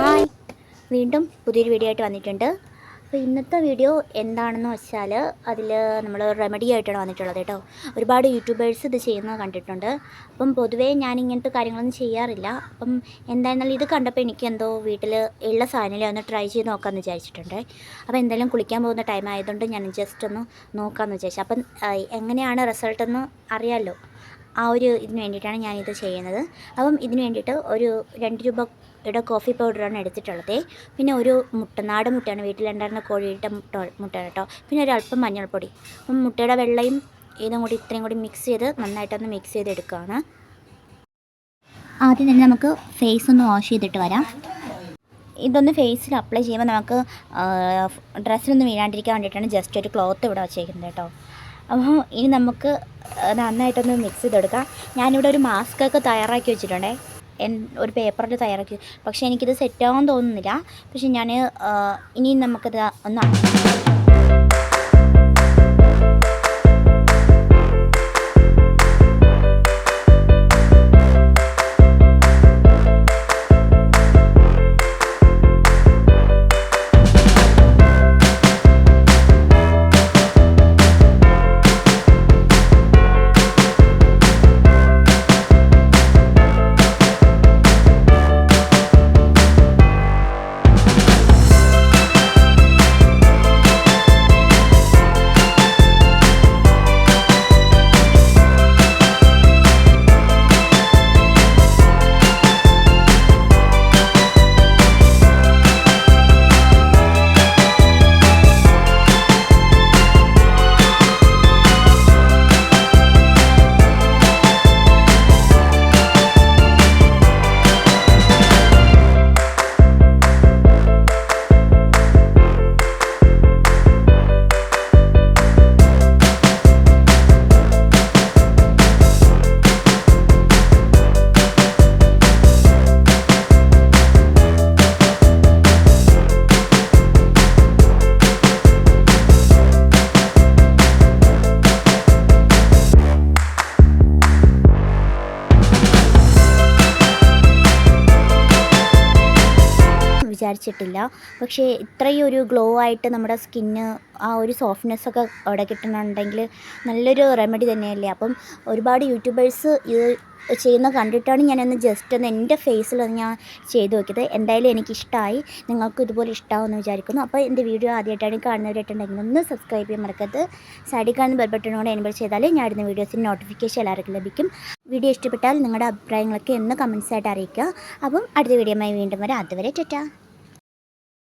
Hi, വീണ്ടും പുതിയൊരു video ആയിട്ട് വന്നിട്ടുണ്ട്. അപ്പോൾ ഇന്നത്തെ വീഡിയോ എന്താണെന്ന് വെച്ചാൽ അതിൽ നമ്മൾ റെമഡി ആയിട്ടാണ് വന്നിട്ടുള്ളത് കേട്ടോ. ഒരുപാട് യൂട്യൂബേഴ്സ് ഇത് ചെയ്യുന്നത് കണ്ടിട്ടുണ്ട്. അപ്പം പൊതുവേ ഞാൻ ഇങ്ങനത്തെ കാര്യങ്ങളൊന്നും ചെയ്യാറില്ല. അപ്പം എന്തായിരുന്നാലും ഇത് കണ്ടപ്പോൾ എനിക്ക് എന്തോ വീട്ടിൽ ഉള്ള സാധനങ്ങളെ ഒന്ന് ട്രൈ ചെയ്ത് നോക്കാമെന്ന് വിചാരിച്ചിട്ടുണ്ട്. അപ്പോൾ എന്തായാലും കുളിക്കാൻ പോകുന്ന ടൈം ആയതുകൊണ്ട് ഞാൻ ജസ്റ്റ് ഒന്ന് നോക്കാമെന്ന് വിചാരിച്ചു. അപ്പം എങ്ങനെയാണ് റിസൾട്ടെന്ന് അറിയാമല്ലോ. ആ ഒരു ഇതിന് വേണ്ടിയിട്ടാണ് ഞാനിത് ചെയ്യുന്നത്. അപ്പം ഇതിന് വേണ്ടിയിട്ട് ഒരു 2 രൂപയുടെ കോഫി പൗഡറാണ് എടുത്തിട്ടുള്ളത്. പിന്നെ ഒരു മുട്ട, നാടൻ മുട്ടയാണ്, വീട്ടിലുണ്ടായിരുന്ന കോഴിയുടെ മുട്ട കേട്ടോ. പിന്നെ ഒരല്പം മഞ്ഞൾപ്പൊടി. അപ്പം മുട്ടയുടെ വെള്ളയും ഇതും കൂടി ഇത്രയും കൂടി മിക്സ് ചെയ്ത് നന്നായിട്ടൊന്ന് മിക്സ് ചെയ്തെടുക്കുകയാണ്. ആദ്യം തന്നെ നമുക്ക് ഫേസ് ഒന്ന് വാഷ് ചെയ്തിട്ട് വരാം. ഇതൊന്ന് ഫേസിൽ അപ്ലൈ ചെയ്യുമ്പോൾ നമുക്ക് ഡ്രസ്സിലൊന്നും വീഴാണ്ടിരിക്കാൻ വേണ്ടിയിട്ടാണ് ജസ്റ്റ് ഒരു ക്ലോത്ത് ഇവിടെ വച്ചേക്കുന്നത് കേട്ടോ. അപ്പോൾ ഇനി നമുക്ക് നന്നായിട്ടൊന്ന് മിക്സ് ചെയ്തെടുക്കാം. ഞാനിവിടെ ഒരു മാസ്കൊക്കെ തയ്യാറാക്കി വെച്ചിട്ടുണ്ടേ, ഒരു പേപ്പറിൽ തയ്യാറാക്കി. പക്ഷേ എനിക്കിത് സെറ്റാവാൻ തോന്നുന്നില്ല. പക്ഷെ ഞാൻ ഇനി നമുക്കിത് ഒന്ന് വിചാരിച്ചിട്ടില്ല. പക്ഷേ ഇത്രയും ഒരു ഗ്ലോ ആയിട്ട് നമ്മുടെ സ്കിന്ന് ആ ഒരു സോഫ്റ്റ്നെസ്സൊക്കെ അവിടെ കിട്ടുന്നുണ്ടെങ്കിൽ നല്ലൊരു റെമഡി തന്നെയല്ലേ. അപ്പം ഒരുപാട് യൂട്യൂബേഴ്സ് ഇത് ചെയ്യുന്ന കണ്ടിട്ടാണ് ഞാനൊന്ന് ജസ്റ്റ് ഒന്ന് എൻ്റെ ഫേസിലൊന്ന് ഞാൻ ചെയ്ത് നോക്കിയത്. എന്തായാലും എനിക്കിഷ്ടമായി, നിങ്ങൾക്കും ഇതുപോലെ ഇഷ്ടമാവുമെന്ന് വിചാരിക്കുന്നു. അപ്പോൾ എൻ്റെ വീഡിയോ ആദ്യമായിട്ടാണ് കാണുന്നവരായിട്ടുണ്ടെങ്കിൽ ഒന്ന് സബ്സ്ക്രൈബ് ചെയ്യാൻ മറക്കരുത്. സൈഡിൽ കാണുന്ന ബെൽ ബട്ടൺ കൂടെ എനേബിൾ ചെയ്താൽ ഞാൻ ഇടുന്ന വീഡിയോസിന് നോട്ടിഫിക്കേഷൻ എല്ലാവർക്കും ലഭിക്കും. വീഡിയോ ഇഷ്ടപ്പെട്ടാൽ നിങ്ങളുടെ അഭിപ്രായങ്ങളൊക്കെ ഒന്ന് കമൻസായിട്ട് അറിയിക്കുക. അപ്പം അടുത്ത വീഡിയോയുമായി വീണ്ടും വരാം. അതുവരെ ടാറ്റാ.